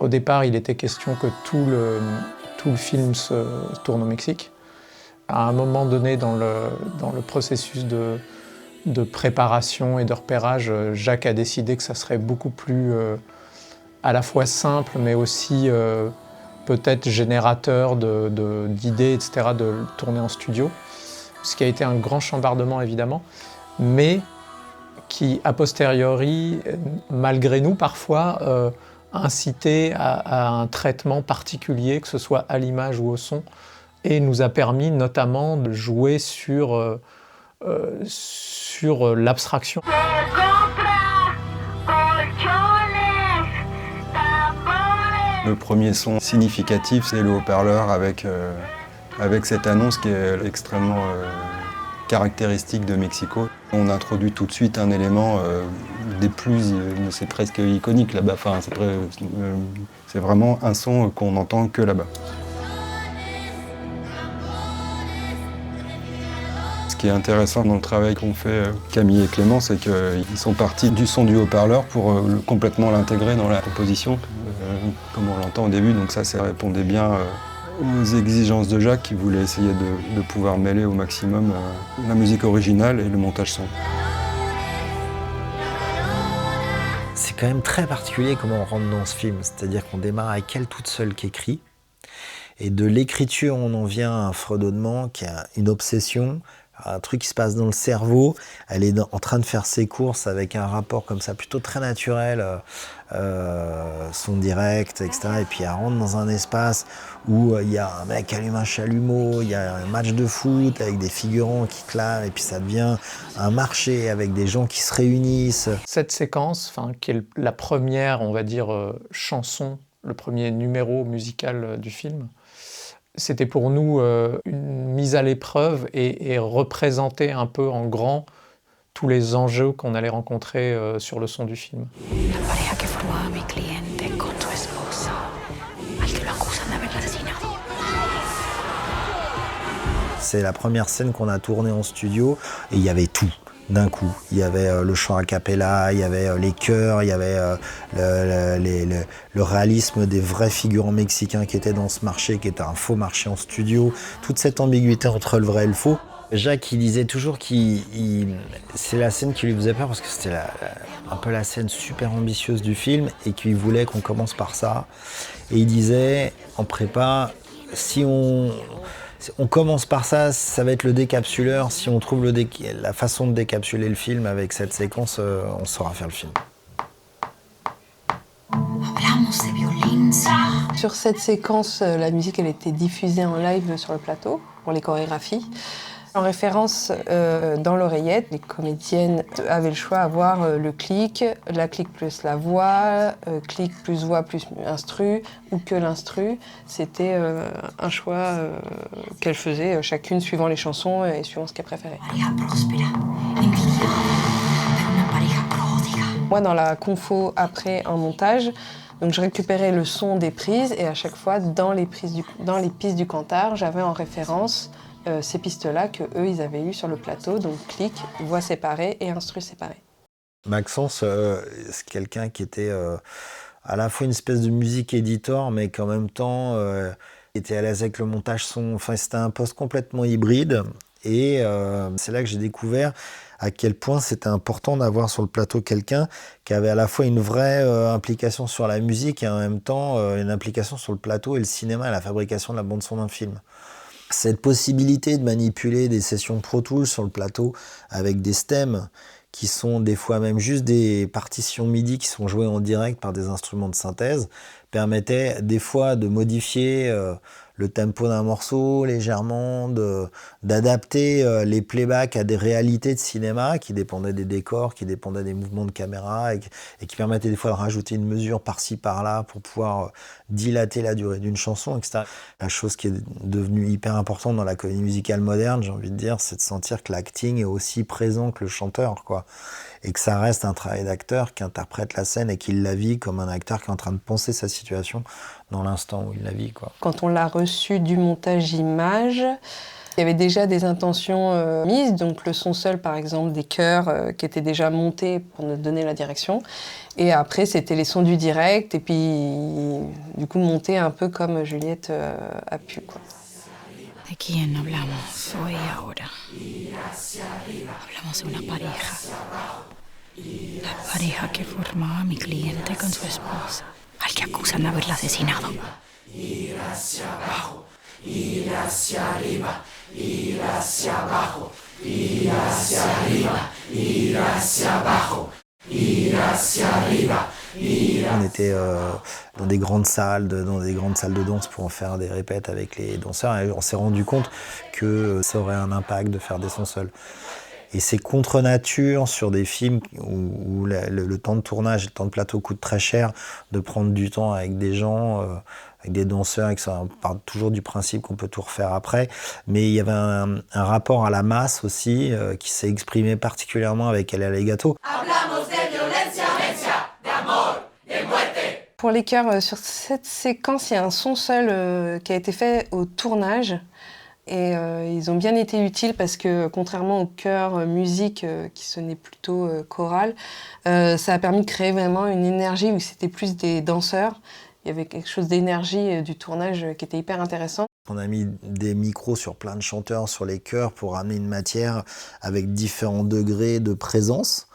Au départ, il était question que tout le film se tourne au Mexique. À un moment donné, dans le processus de préparation et de repérage, Jacques a décidé que ça serait beaucoup plus à la fois simple, mais aussi peut-être générateur d'idées, etc., de le tourner en studio. Ce qui a été un grand chambardement, évidemment, mais qui, a posteriori, malgré nous parfois, incité à un traitement particulier, que ce soit à l'image ou au son, et nous a permis notamment de jouer sur l'abstraction. Le premier son significatif, c'est le haut-parleur avec cette annonce qui est extrêmement caractéristique de Mexico. On introduit tout de suite un élément des plus, c'est presque iconique là-bas. Enfin, c'est vraiment un son qu'on n'entend que là-bas. Ce qui est intéressant dans le travail qu'ont fait Camille et Clément, c'est qu'ils sont partis du son du haut-parleur pour complètement l'intégrer dans la composition, comme on l'entend au début. Donc ça répondait bien aux exigences de Jacques, qui voulait essayer de pouvoir mêler au maximum la musique originale et le montage son. C'est quand même très particulier comment on rentre dans ce film, c'est-à-dire qu'on démarre avec elle toute seule qui écrit, et de l'écriture on en vient à un fredonnement qui a une obsession, un truc qui se passe dans le cerveau. Elle est en train de faire ses courses avec un rapport comme ça plutôt très naturel, son direct, etc. Et puis elle rentre dans un espace où il y a un mec qui allume un chalumeau, il y a un match de foot avec des figurants qui clament, et puis ça devient un marché avec des gens qui se réunissent. Cette séquence, qui est la première, on va dire, chanson, le premier numéro musical du film, c'était pour nous une mise à l'épreuve et représenter un peu en grand tous les enjeux qu'on allait rencontrer sur le son du film. La pareja que formaba mi cliente con su esposa, al que lo acusan de haberla asesinado. C'est la première scène qu'on a tournée en studio et il y avait tout. D'un coup, il y avait le chant a cappella, il y avait les chœurs, il y avait le réalisme des vrais figurants mexicains qui étaient dans ce marché, qui était un faux marché en studio. Toute cette ambiguïté entre le vrai et le faux. Jacques, il disait toujours que c'est la scène qui lui faisait peur parce que c'était un peu la scène super ambitieuse du film et qu'il voulait qu'on commence par ça. Et il disait, en prépa, si on commence par ça, ça va être le décapsuleur. Si on trouve la façon de décapsuler le film avec cette séquence, on saura faire le film. Sur cette séquence, la musique elle était diffusée en live sur le plateau pour les chorégraphies. En référence, dans l'oreillette, les comédiennes avaient le choix d'avoir le clic, la clic plus la voix, clic plus voix plus instru, ou que l'instru. C'était un choix qu'elles faisaient chacune suivant les chansons et suivant ce qu'elles préféraient. Moi, dans la confo après un montage, donc je récupérais le son des prises et à chaque fois, dans les pistes du Cantar, j'avais en référence ces pistes-là qu'eux, ils avaient eues sur le plateau, donc clic, voix séparée et instru séparé. Maxence, c'est quelqu'un qui était à la fois une espèce de musique éditor, mais qu'en même temps, était à l'aise avec le montage son. Enfin, c'était un poste complètement hybride. Et c'est là que j'ai découvert à quel point c'était important d'avoir sur le plateau quelqu'un qui avait à la fois une vraie implication sur la musique et en même temps une implication sur le plateau et le cinéma et la fabrication de la bande-son d'un film. Cette possibilité de manipuler des sessions Pro Tools sur le plateau avec des stems qui sont des fois même juste des partitions MIDI qui sont jouées en direct par des instruments de synthèse permettait des fois de modifier le tempo d'un morceau légèrement, d'adapter les playbacks à des réalités de cinéma qui dépendaient des décors, qui dépendaient des mouvements de caméra et qui permettaient des fois de rajouter une mesure par-ci par-là pour pouvoir dilater la durée d'une chanson, etc. La chose qui est devenue hyper importante dans la comédie musicale moderne, j'ai envie de dire, c'est de sentir que l'acting est aussi présent que le chanteur, quoi. Et que ça reste un travail d'acteur qui interprète la scène et qui la vit comme un acteur qui est en train de penser sa situation dans l'instant où il la vit, quoi. Quand on l'a reçu du montage image, Il y avait déjà des intentions mises, donc le son seul par exemple, des chœurs qui étaient déjà montés pour nous donner la direction. Et après c'était les sons du direct et puis du coup monter un peu comme Juliette a pu, quoi. ¿De quién hablamos hoy y ahora? Hablamos de una pareja. La pareja que formaba mi cliente con su esposa, al que acusan de haberla asesinado. On était dans des grandes salles, dans des grandes salles de danse pour en faire des répètes avec les danseurs et on s'est rendu compte que ça aurait un impact de faire des sons seuls. Et c'est contre nature sur des films où le temps de tournage, le temps de plateau coûte très cher, de prendre du temps avec des gens, avec des danseurs, et que ça part toujours du principe qu'on peut tout refaire après. Mais il y avait un rapport à la masse aussi qui s'est exprimé particulièrement avec El Alegato. Pour les chœurs, sur cette séquence, il y a un son seul qui a été fait au tournage. Et ils ont bien été utiles parce que, contrairement au chœur musique qui sonnait plutôt choral, ça a permis de créer vraiment une énergie où c'était plus des danseurs. Il y avait quelque chose d'énergie du tournage qui était hyper intéressant. On a mis des micros sur plein de chanteurs sur les chœurs pour amener une matière avec différents degrés de présence.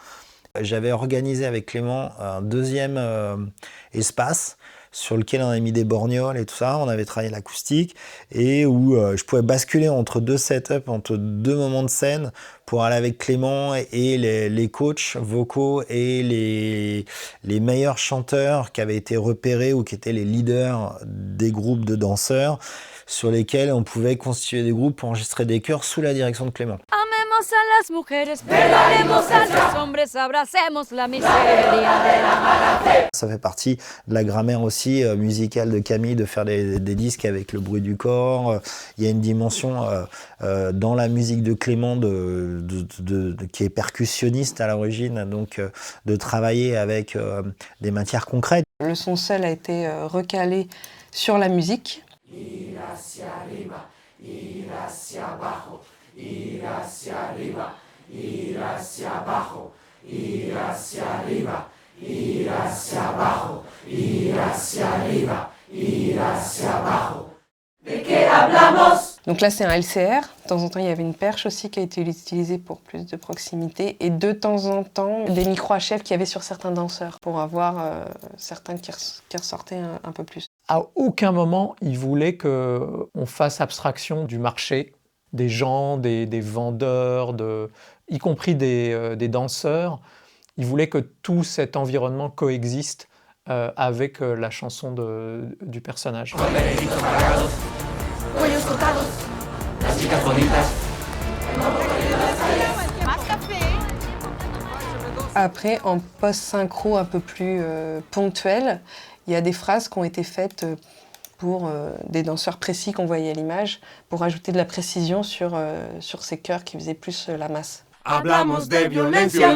J'avais organisé avec Clément un deuxième espace sur lequel on a mis des borgnoles et tout ça, on avait travaillé l'acoustique et où je pouvais basculer entre deux setups, entre deux moments de scène pour aller avec Clément et les coachs vocaux et les meilleurs chanteurs qui avaient été repérés ou qui étaient les leaders des groupes de danseurs sur lesquels on pouvait constituer des groupes pour enregistrer des chœurs sous la direction de Clément. Amemos a las mujeres, perdonemos a los hombres, abracemos la miseria. Ça fait partie de la grammaire aussi musicale de Camille de faire des disques avec le bruit du corps. Il y a une dimension dans la musique de Clément qui est percussionniste à l'origine, donc de travailler avec des matières concrètes. Le son seul a été recalé sur la musique. Ir hacia arriba, ir hacia abajo, ir hacia arriba, ir hacia abajo, ir hacia arriba, ir hacia abajo, ir hacia arriba, ir hacia abajo. ¿De qué hablamos? Donc là, c'est un LCR. De temps en temps, il y avait une perche aussi qui a été utilisée pour plus de proximité. Et de temps en temps, des micros HF qu'il y avait sur certains danseurs pour avoir certains qui ressortaient un peu plus. À aucun moment, il voulait qu'on fasse abstraction du marché, des gens, des vendeurs, y compris des danseurs. Il voulait que tout cet environnement coexiste avec la chanson du personnage. Après, en post-synchro un peu plus ponctuel, il y a des phrases qui ont été faites pour des danseurs précis qu'on voyait à l'image, pour ajouter de la précision sur ces chœurs qui faisaient plus la masse. Hablamos de violencia,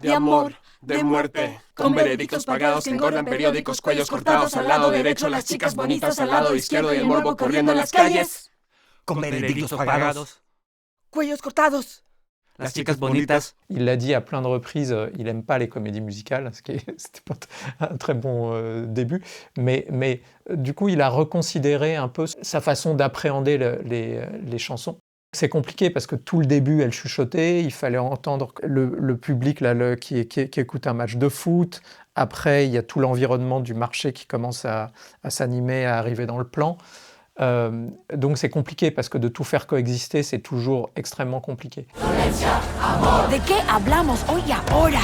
de amor, de muerte. Con veredictos pagados que engordan periódicos, cuellos cortados al lado derecho, las chicas bonitas al lado izquierdo y el morbo corriendo en las calles. Con veredictos pagados, cuellos cortados. Las chicas bonitas. Il l'a dit à plein de reprises, il n'aime pas les comédies musicales, c'était pas un très bon début, mais du coup il a reconsidéré un peu sa façon d'appréhender les chansons. C'est compliqué parce que tout le début, elle chuchotait, il fallait entendre le public là, qui écoute un match de foot. Après, il y a tout l'environnement du marché qui commence à s'animer, à arriver dans le plan. Donc c'est compliqué parce que de tout faire coexister, c'est toujours extrêmement compliqué. ¿De qué hablamos hoy y ahora?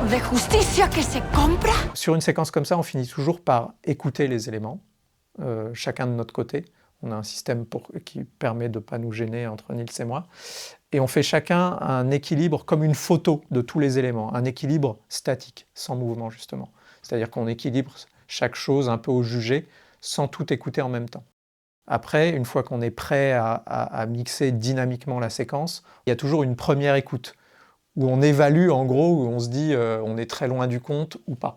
¿De justicia que se compra? Sur une séquence comme ça, on finit toujours par écouter les éléments, chacun de notre côté. On a un système qui permet de ne pas nous gêner entre Nils et moi. Et on fait chacun un équilibre comme une photo de tous les éléments, un équilibre statique, sans mouvement justement. C'est-à-dire qu'on équilibre chaque chose un peu au jugé, sans tout écouter en même temps. Après, une fois qu'on est prêt à mixer dynamiquement la séquence, il y a toujours une première écoute, où on évalue en gros, où on se dit on est très loin du compte ou pas.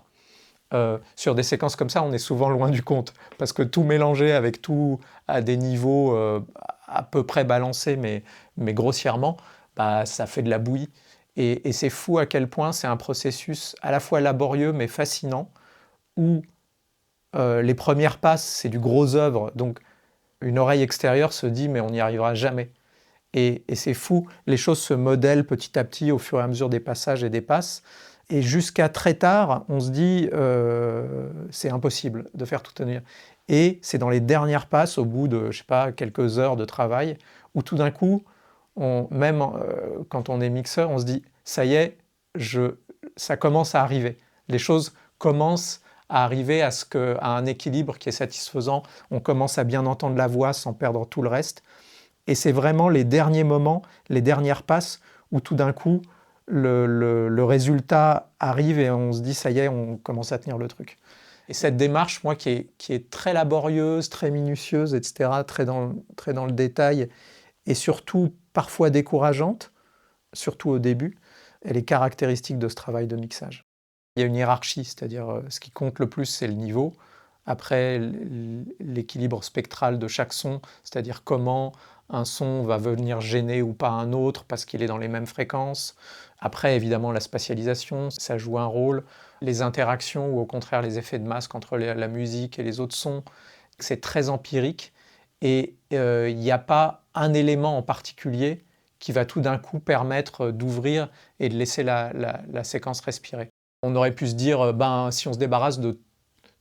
Sur des séquences comme ça, on est souvent loin du compte, parce que tout mélanger avec tout à des niveaux à peu près balancés, mais grossièrement, bah, ça fait de la bouillie. Et c'est fou à quel point c'est un processus à la fois laborieux mais fascinant, où les premières passes, c'est du gros œuvre, donc une oreille extérieure se dit mais on n'y arrivera jamais. Et c'est fou, les choses se modèlent petit à petit au fur et à mesure des passages et des passes, et jusqu'à très tard, on se dit c'est impossible de faire tout tenir. Et c'est dans les dernières passes, au bout de, je sais pas, quelques heures de travail, où tout d'un coup, même quand on est mixeur, on se dit ça y est, ça commence à arriver. Les choses commencent à arriver à un équilibre qui est satisfaisant. On commence à bien entendre la voix sans perdre tout le reste. Et c'est vraiment les derniers moments, les dernières passes, où tout d'un coup, le résultat arrive et on se dit ça y est, on commence à tenir le truc. Et cette démarche, moi, qui est très laborieuse, très minutieuse, etc., très dans le détail, et surtout parfois décourageante, surtout au début, elle est caractéristique de ce travail de mixage. Il y a une hiérarchie, c'est-à-dire ce qui compte le plus, c'est le niveau. Après, l'équilibre spectral de chaque son, c'est-à-dire comment un son va venir gêner ou pas un autre parce qu'il est dans les mêmes fréquences. Après, évidemment, la spatialisation, ça joue un rôle. Les interactions ou au contraire les effets de masque entre la musique et les autres sons, c'est très empirique. Et il n'y a pas un élément en particulier qui va tout d'un coup permettre d'ouvrir et de laisser la séquence respirer. On aurait pu se dire, si on se débarrasse de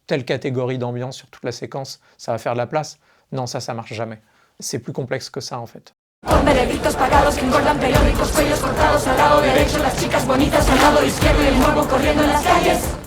telle catégorie d'ambiance sur toute la séquence, ça va faire de la place. Non, ça marche jamais. C'est plus complexe que ça en fait. Con veredictos pagados que engordan periódicos, cuellos cortados al lado derecho, las chicas bonitas al lado izquierdo y el morbo corriendo en las calles.